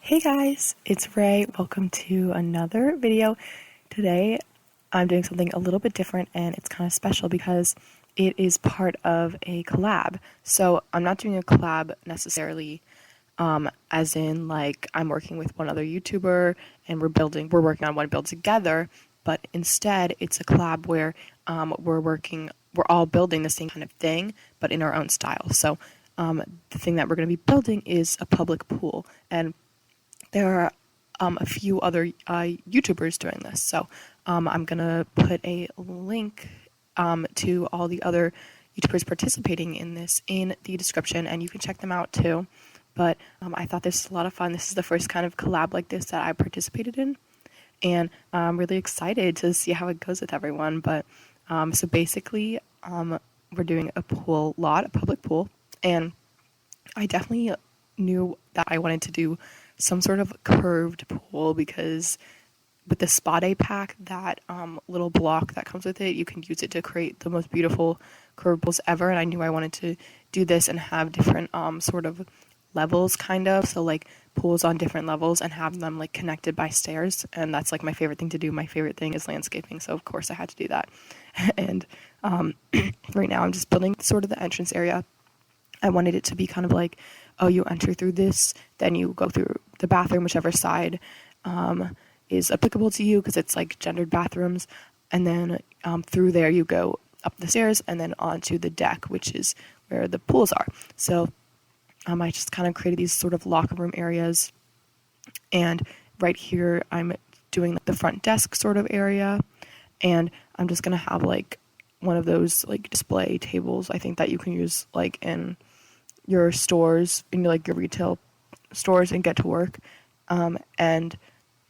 Hey guys, it's Ray. Welcome to another video. Today I'm doing something a little bit different and it's kind of special because it is part of a collab. So I'm not doing a collab necessarily as in like I'm working with one other YouTuber and we're working on one build together, but instead it's a collab where we're all building the same kind of thing but in our own style. So the thing that we're going to be building is a public pool, and there are a few other YouTubers doing this. So I'm going to put a link to all the other YouTubers participating in this in the description, and you can check them out too. But I thought this was a lot of fun. This is the first kind of collab like this that I participated in, and I'm really excited to see how it goes with everyone. But so basically, we're doing a public pool, and I definitely knew that I wanted to do some sort of curved pool because with the spa day pack, that little block that comes with it, you can use it to create the most beautiful curved pools ever. And I knew I wanted to do this and have different sort of levels, kind of, so like pools on different levels and have them like connected by stairs. And that's like my favorite thing to do. My favorite thing is landscaping, so of course I had to do that. And right now I'm just building sort of the entrance area. I wanted it to be kind of like, oh, you enter through this, then you go through the bathroom, whichever side is applicable to you, because it's like gendered bathrooms, and then through there you go up the stairs and then onto the deck, which is where the pools are. So I just kind of created these sort of locker room areas, and right here I'm doing the front desk sort of area, and I'm just gonna have like one of those like display tables, I think, that you can use like in your stores, in like your retail stores, and get to work. And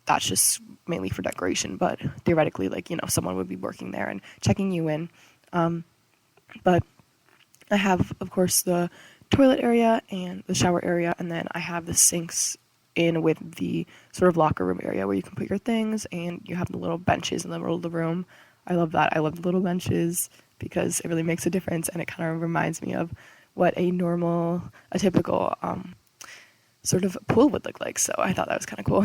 that's just mainly for decoration, but theoretically, like, someone would be working there and checking you in. But I have, of course, the toilet area and the shower area, and then I have the sinks in with the sort of locker room area where you can put your things, and you have the little benches in the middle of the room. I love that. I love the little benches because it really makes a difference, and it kind of reminds me of what a typical sort of pool would look like. So I thought that was kind of cool.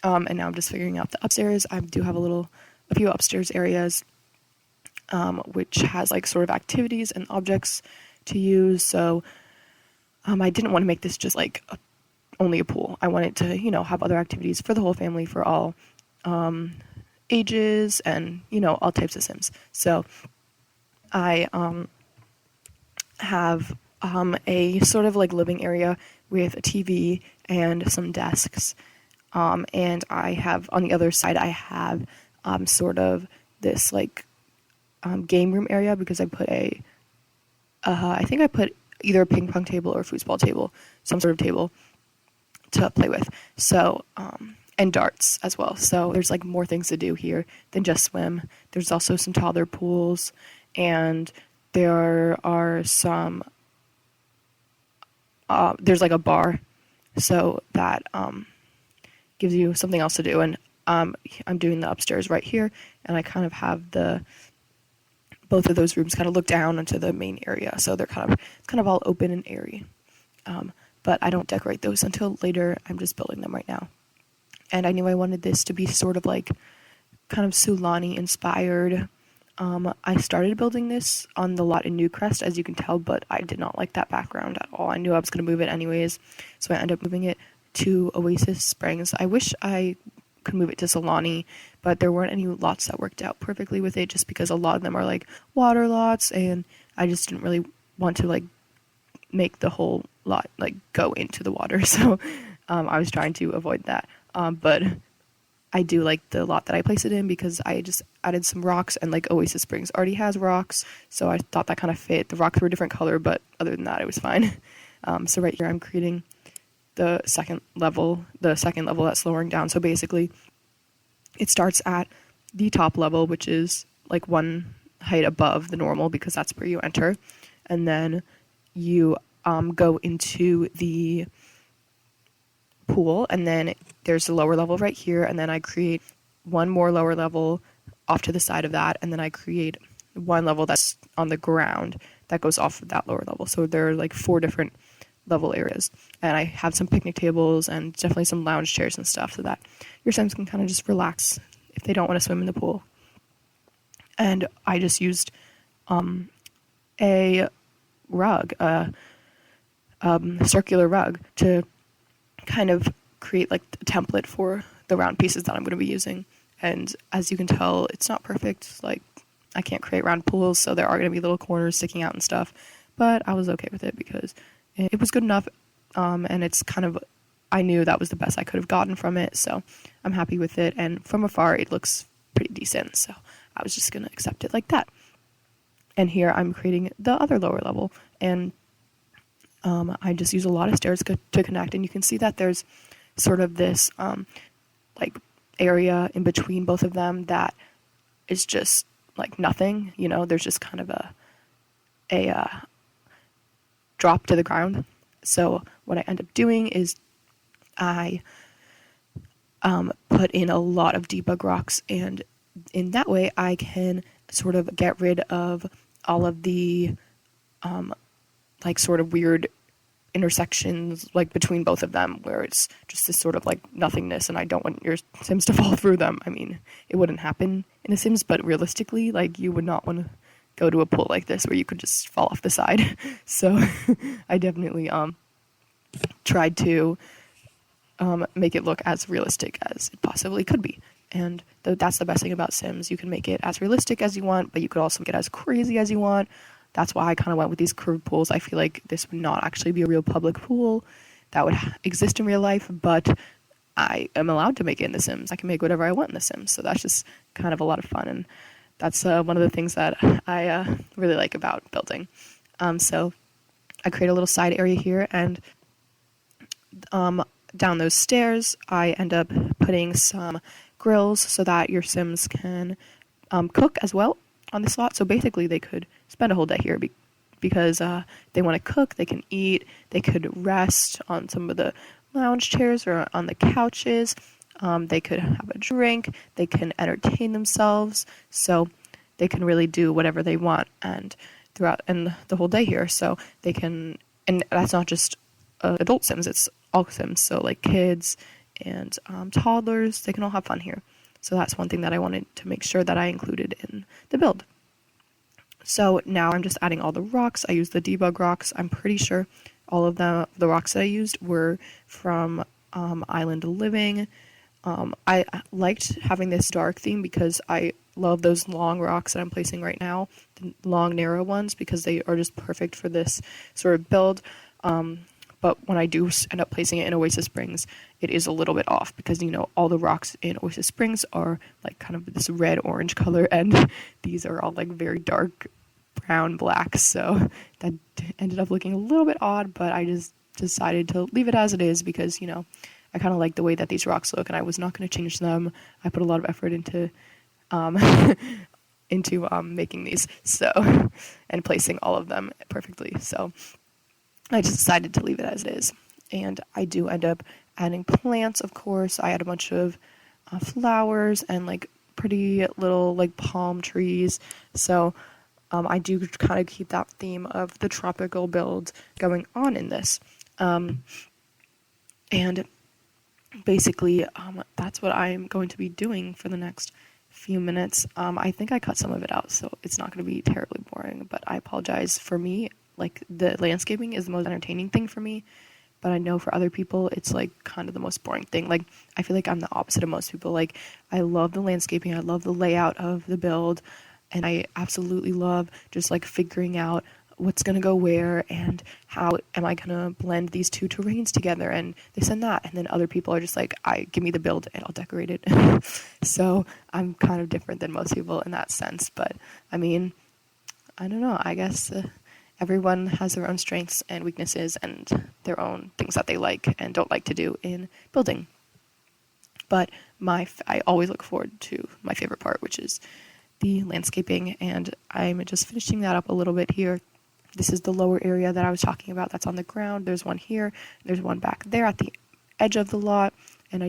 And now I'm just figuring out the upstairs. I do have a few upstairs areas, which has like sort of activities and objects to use. So I didn't want to make this just like only a pool. I wanted to, have other activities for the whole family, for all ages, and, all types of Sims. So I have a sort of like living area with a TV and some desks, and I have on the other side I have sort of this like game room area, because I put I think I put either a ping pong table or a foosball table, some sort of table to play with. So and darts as well. So there's like more things to do here than just swim. There's also some toddler pools, and there are some there's like a bar, so that gives you something else to do. And I'm doing the upstairs right here, and I kind of have both of those rooms kind of look down into the main area, so they're kind of all open and airy. But I don't decorate those until later. I'm just building them right now. And I knew I wanted this to be sort of like kind of Sulani inspired. I started building this on the lot in Newcrest, as you can tell, but I did not like that background at all. I knew I was going to move it anyways, so I ended up moving it to Oasis Springs. I wish I could move it to Sulani, but there weren't any lots that worked out perfectly with it, just because a lot of them are like water lots, and I just didn't really want to like make the whole lot like go into the water. So I was trying to avoid that. But I do like the lot that I placed it in, because I just added some rocks, and like Oasis Springs already has rocks, so I thought that kind of fit. The rocks were a different color, but other than that, it was fine. So right here, I'm creating the second level that's lowering down. So basically, it starts at the top level, which is like one height above the normal, because that's where you enter, and then you go into the pool, and then there's a lower level right here, and then I create one more lower level off to the side of that, and then I create one level that's on the ground that goes off of that lower level. So there are like 4 different level areas. And I have some picnic tables and definitely some lounge chairs and stuff so that your Sims can kind of just relax if they don't want to swim in the pool. And I just used a rug, a circular rug, to kind of create like a template for the round pieces that I'm going to be using. And as you can tell, it's not perfect. Like, I can't create round pools, so there are going to be little corners sticking out and stuff. But I was okay with it because it was good enough. And it's kind of, I knew that was the best I could have gotten from it, so I'm happy with it. And from afar, it looks pretty decent, so I was just going to accept it like that. And here I'm creating the other lower level, and I just use a lot of stairs to connect, and you can see that there's sort of this like area in between both of them that is just like nothing, you know, there's just kind of a drop to the ground. So what I end up doing is I put in a lot of debug rocks, and in that way I can sort of get rid of all of the like sort of weird intersections like between both of them where it's just this sort of like nothingness, and I don't want your Sims to fall through them. I mean, it wouldn't happen in The Sims, but realistically, like, you would not want to go to a pool like this where you could just fall off the side. So I definitely tried to make it look as realistic as it possibly could be. And that's the best thing about Sims. You can make it as realistic as you want, but you could also make it as crazy as you want. That's why I kind of went with these curved pools. I feel like this would not actually be a real public pool that would exist in real life, but I am allowed to make it in The Sims. I can make whatever I want in The Sims, so that's just kind of a lot of fun, and that's one of the things that I really like about building. So I create a little side area here, and down those stairs, I end up putting some grills so that your Sims can cook as well on the slot. So basically they could spend a whole day here because they want to cook, they can eat, they could rest on some of the lounge chairs or on the couches, they could have a drink, they can entertain themselves, so they can really do whatever they want and throughout and the whole day here. So they can, and that's not just adult Sims, it's all Sims, so like kids and toddlers, they can all have fun here. So that's one thing that I wanted to make sure that I included in the build. So now I'm just adding all the rocks. I used the debug rocks. I'm pretty sure all of the rocks that I used were from Island Living. I liked having this dark theme because I love those long rocks that I'm placing right now, the long narrow ones, because they are just perfect for this sort of build. But when I do end up placing it in Oasis Springs, it is a little bit off because, you know, all the rocks in Oasis Springs are like kind of this red-orange color, and these are all like very dark brown black. So that ended up looking a little bit odd, but I just decided to leave it as it is because, you know, I kind of like the way that these rocks look, and I was not going to change them. I put a lot of effort into making these, so, and placing all of them perfectly. So I just decided to leave it as it is. And I do end up adding plants, of course. I add a bunch of flowers and like pretty little like palm trees. So I do kind of keep that theme of the tropical build going on in this. And basically that's what I'm going to be doing for the next few minutes. I think I cut some of it out, so it's not going to be terribly boring, but I apologize. For me, like, the landscaping is the most entertaining thing for me, but I know for other people it's like kind of the most boring thing. Like, I feel like I'm the opposite of most people. Like, I love the landscaping, I love the layout of the build, and I absolutely love just like figuring out what's gonna go where and how am I gonna blend these two terrains together and this and that. And then other people are just like, give me the build and I'll decorate it. So I'm kind of different than most people in that sense, but I mean, I don't know, I guess everyone has their own strengths and weaknesses and their own things that they like and don't like to do in building. But I always look forward to my favorite part, which is the landscaping, and I'm just finishing that up a little bit here. This is the lower area that I was talking about that's on the ground. There's one here, there's one back there at the edge of the lot, and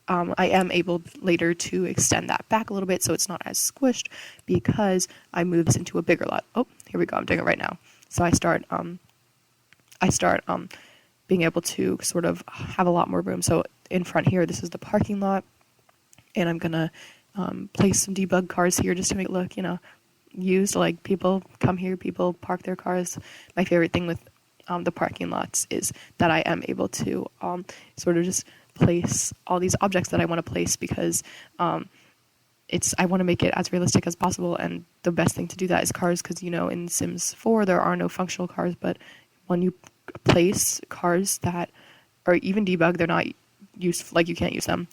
I am able later to extend that back a little bit so it's not as squished because I move this into a bigger lot. Oh, here we go, I'm doing it right now. So I start being able to sort of have a lot more room. So in front here, this is the parking lot, and I'm gonna place some debug cars here just to make it look, used. Like, people come here, people park their cars. My favorite thing with the parking lots is that I am able to sort of just place all these objects that I want to place, because I want to make it as realistic as possible, and the best thing to do that is cars, because in Sims 4 there are no functional cars, but when you place cars that, or even debug, they're not used, like you can't use them,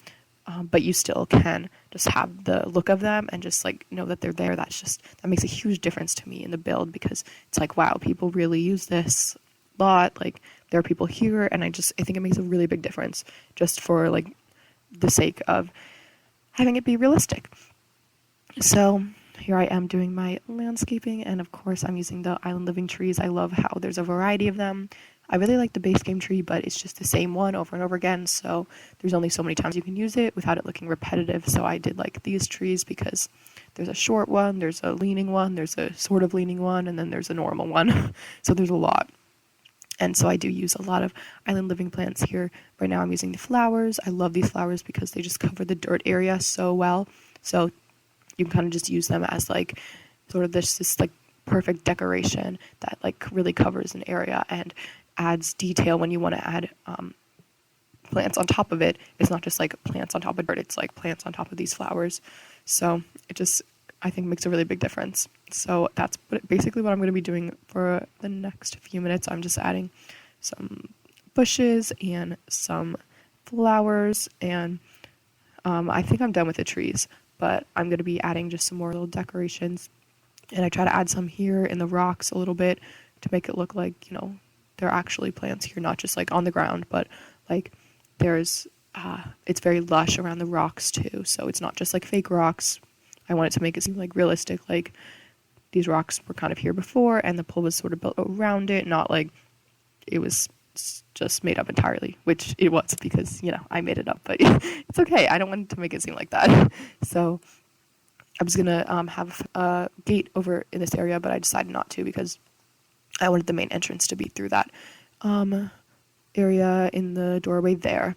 but you still can just have the look of them and just like know that they're there. That makes a huge difference to me in the build, because it's like, wow, people really use this a lot. Like, there are people here, and I think it makes a really big difference just for like the sake of having it be realistic. So here I am doing my landscaping, and of course I'm using the island living trees. I love how there's a variety of them. I really like the base game tree, but it's just the same one over and over again, so there's only so many times you can use it without it looking repetitive. So I did like these trees because there's a short one, there's a leaning one, there's a sort of leaning one, and then there's a normal one. So there's a lot. And so I do use a lot of island living plants here. Right now I'm using the flowers. I love these flowers because they just cover the dirt area so well. So you can kind of just use them as like sort of this like perfect decoration that like really covers an area and adds detail when you want to add plants on top of it. It's not just like plants on top of dirt, it's like plants on top of these flowers. So it just, I think, makes a really big difference. So that's basically what I'm going to be doing for the next few minutes. I'm just adding some bushes and some flowers, and I think I'm done with the trees, but I'm going to be adding just some more little decorations. And I try to add some here in the rocks a little bit to make it look like, they're actually plants here, not just like on the ground, but like there's, it's very lush around the rocks too. So it's not just like fake rocks. I wanted to make it seem like realistic, like these rocks were kind of here before and the pool was sort of built around it, not like it was just made up entirely, which it was, because, I made it up, but it's okay. I don't want to make it seem like that. So I was going to have a gate over in this area, but I decided not to because I wanted the main entrance to be through that area in the doorway there.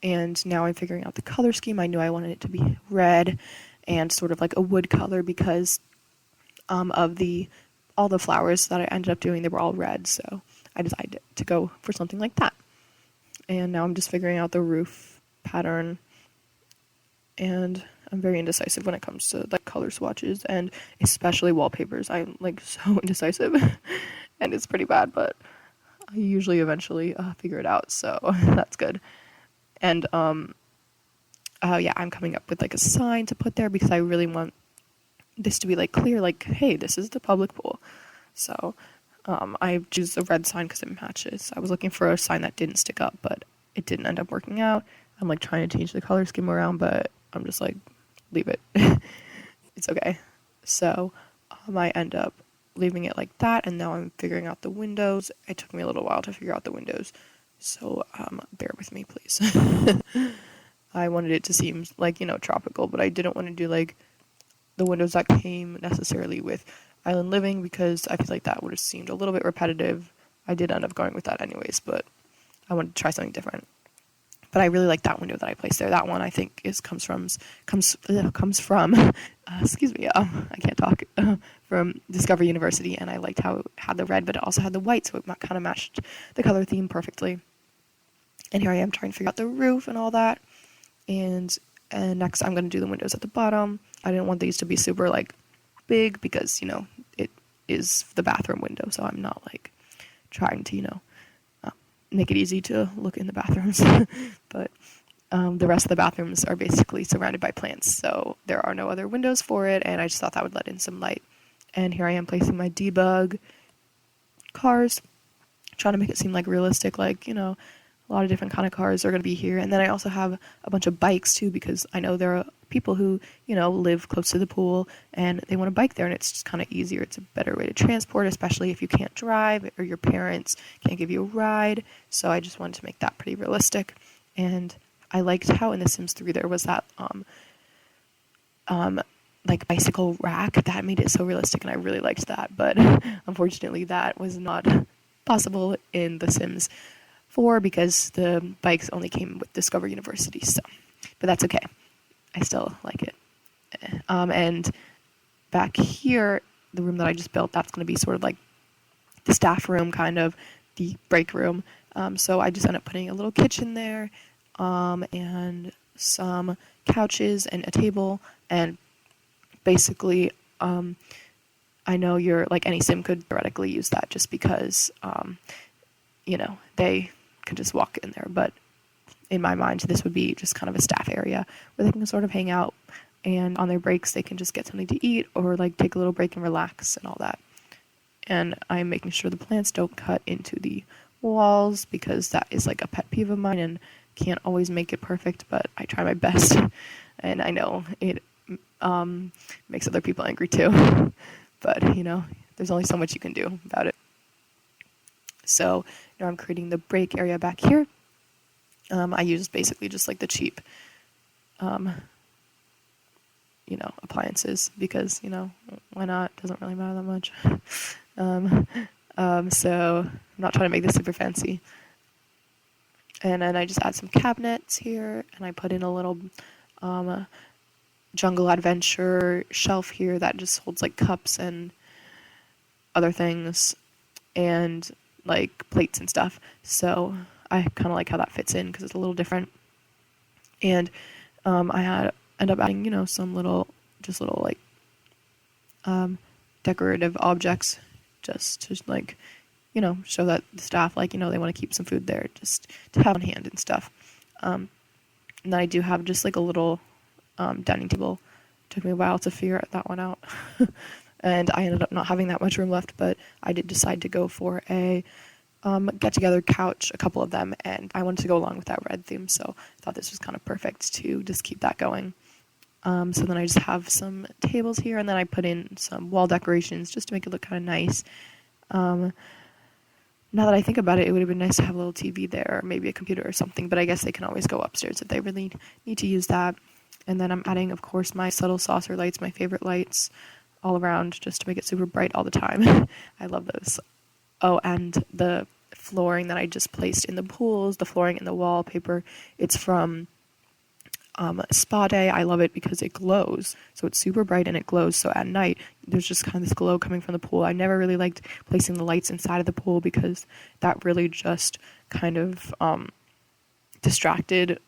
And now I'm figuring out the color scheme. I knew I wanted it to be red and sort of like a wood color because of all the flowers that I ended up doing, they were all red. So I decided to go for something like that. And now I'm just figuring out the roof pattern. And I'm very indecisive when it comes to like color swatches and especially wallpapers. I'm like so indecisive and it's pretty bad, but I usually eventually figure it out. So that's good. And yeah, I'm coming up with like a sign to put there because I really want this to be like clear, like, hey, this is the public pool. So I choose a red sign because it matches. I was looking for a sign that didn't stick up, but it didn't end up working out. I'm like trying to change the color scheme around, but I'm just like, leave it. It's okay. So I end up leaving it like that, and now I'm figuring out the windows. It took me a little while to figure out the windows, so bear with me, please. I wanted it to seem like, tropical, but I didn't want to do like the windows that came necessarily with Island Living because I feel like that would have seemed a little bit repetitive. I did end up going with that anyways, but I wanted to try something different. But I really like that window that I placed there. That one I think comes from excuse me, I can't talk, from Discovery University, and I liked how it had the red, but it also had the white, so it kind of matched the color theme perfectly. And here I am trying to figure out the roof and all that. And next I'm going to do the windows at the bottom. I didn't want these to be super like big because, it is the bathroom window, so I'm not like trying to, make it easy to look in the bathrooms. But the rest of the bathrooms are basically surrounded by plants, so there are no other windows for it, and I just thought that would let in some light. And here I am placing my debug cars, trying to make it seem like realistic, like, a lot of different kind of cars are going to be here. And then I also have a bunch of bikes too, because I know there are people who, live close to the pool and they want to bike there, and it's just kind of easier. It's a better way to transport, especially if you can't drive or your parents can't give you a ride. So I just wanted to make that pretty realistic. And I liked how in The Sims 3 there was that like bicycle rack that made it so realistic, and I really liked that. But unfortunately that was not possible in The Sims 4 because the bikes only came with Discover University. So, but that's okay. I still like it. And back here, the room that I just built, that's going to be sort of like the staff room, kind of the break room. So I just ended up putting a little kitchen there, and some couches and a table, and basically, I know any sim could theoretically use that just because, they could just walk in there. But in my mind, this would be just kind of a staff area where they can sort of hang out, and on their breaks, they can just get something to eat or like take a little break and relax and all that. And I'm making sure the plants don't cut into the walls because that is like a pet peeve of mine and can't always make it perfect, but I try my best. And I know it makes other people angry too. But, there's only so much you can do about it. So now I'm creating the break area back here. I use basically just like the cheap, appliances because, why not? Doesn't really matter that much. So I'm not trying to make this super fancy. And then I just add some cabinets here, and I put in a little jungle adventure shelf here that just holds like cups and other things and like plates and stuff. So I kind of like how that fits in because it's a little different. And I end up adding, some little like decorative objects just to like, show that the staff they want to keep some food there just to have on hand and stuff. And then I do have just like a little dining table. Took me a while to figure that one out. And I ended up not having that much room left, but I did decide to go for a get-together couch, a couple of them, and I wanted to go along with that red theme, so I thought this was kind of perfect to just keep that going. So then I just have some tables here, and then I put in some wall decorations just to make it look kind of nice. Now that I think about it, it would have been nice to have a little TV there, or maybe a computer or something, but I guess they can always go upstairs if they really need to use that. And then I'm adding, of course, my subtle saucer lights, my favorite lights, all around just to make it super bright all the time. I love those. Oh, and the flooring that I just placed in the pools, the flooring and the wallpaper, it's from Spa Day. I love it because it glows. So it's super bright and it glows. So at night, there's just kind of this glow coming from the pool. I never really liked placing the lights inside of the pool because that really just kind of distracted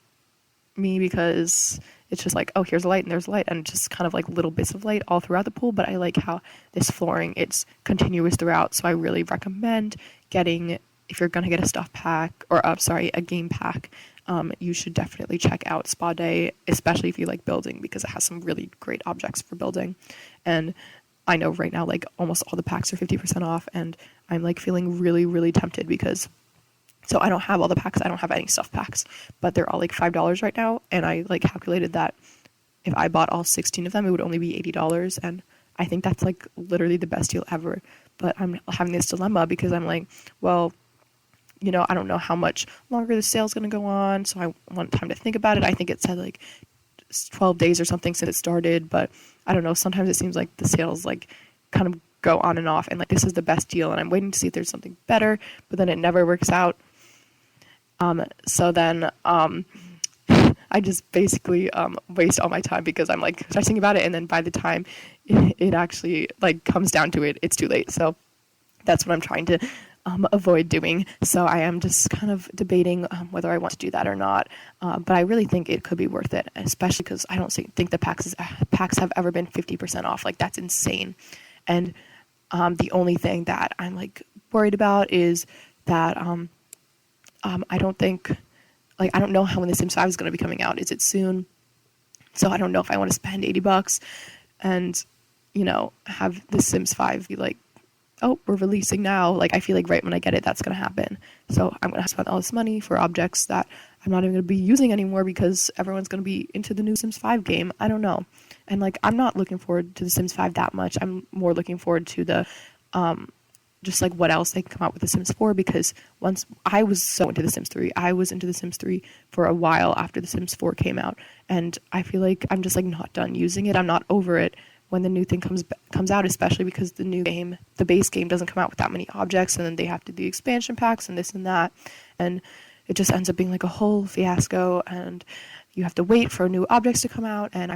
me because it's just like, oh, here's a light and there's a light, and just kind of like little bits of light all throughout the pool. But I like how this flooring, it's continuous throughout. So I really recommend getting, if you're going to get a stuff pack, or a game pack, you should definitely check out Spa Day, especially if you like building, because it has some really great objects for building. And I know right now, like almost all the packs are 50% off, and I'm like feeling really, really tempted because so I don't have all the packs. I don't have any stuff packs, but they're all like $5 right now. And I like calculated that if I bought all 16 of them, it would only be $80. And I think that's like literally the best deal ever. But I'm having this dilemma because I'm like, well, I don't know how much longer the sale's going to go on. So I want time to think about it. I think it said like 12 days or something since it started, but I don't know. Sometimes it seems like the sales like kind of go on and off, and like this is the best deal. And I'm waiting to see if there's something better, but then it never works out. So then I just basically waste all my time because I'm like stressing about it, and then by the time it actually like comes down to it, it's too late. So that's what I'm trying to avoid doing. So I am just kind of debating whether I want to do that or not. But I really think it could be worth it, especially because I don't think the packs have ever been 50% off. Like that's insane. And the only thing that I'm like worried about is that I don't think, like, I don't know how when The Sims 5 is going to be coming out. Is it soon? So I don't know if I want to spend $80 and, have The Sims 5 be like, oh, we're releasing now. Like, I feel like right when I get it, that's going to happen. So I'm going to spend all this money for objects that I'm not even going to be using anymore because everyone's going to be into the new Sims 5 game. I don't know. And, like, I'm not looking forward to The Sims 5 that much. I'm more looking forward to the, just like what else they can come out with The Sims 4, because once I was so into The Sims 3, I was into The Sims 3 for a while after The Sims 4 came out, and I feel like I'm just like not done using it. I'm not over it, when the new thing comes out, especially because the base game doesn't come out with that many objects, and then they have to do expansion packs and this and that, and it just ends up being like a whole fiasco, and you have to wait for new objects to come out. And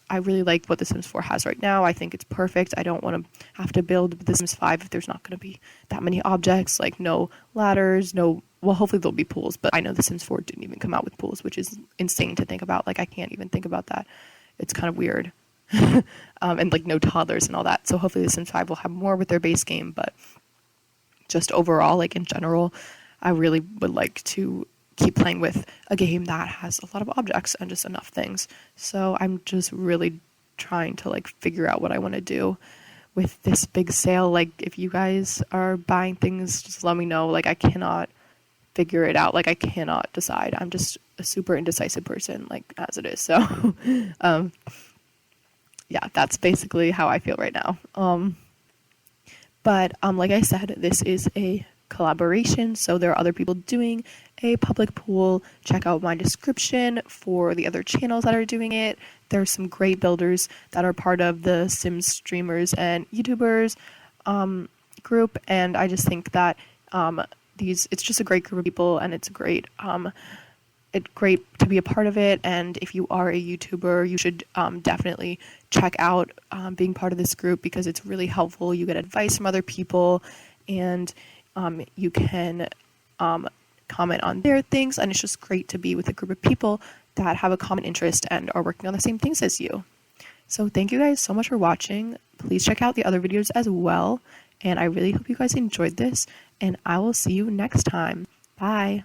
I really like what The Sims 4 has right now. I think it's perfect. I don't want to have to build The Sims 5 if there's not going to be that many objects, like no ladders, well, hopefully there'll be pools, but I know The Sims 4 didn't even come out with pools, which is insane to think about. Like, I can't even think about that. It's kind of weird. And like no toddlers and all that. So hopefully The Sims 5 will have more with their base game, but just overall, like in general, I really would like to keep playing with a game that has a lot of objects and just enough things. So I'm just really trying to like figure out what I want to do with this big sale. Like, if you guys are buying things, just let me know. Like, I cannot figure it out. Like, I cannot decide. I'm just a super indecisive person, like, as it is. So yeah, that's basically how I feel right now. But like I said, this is a collaboration, so there are other people doing a public pool. Check out my description for the other channels that are doing it. There's some great builders that are part of the Sims streamers and YouTubers group, and I just think that it's just a great group of people, and it's great to be a part of it. And if you are a YouTuber, you should definitely check out being part of this group, because it's really helpful. You get advice from other people, and you can comment on their things, and it's just great to be with a group of people that have a common interest and are working on the same things as you. So thank you guys so much for watching. Please check out the other videos as well, and I really hope you guys enjoyed this, and I will see you next time. Bye!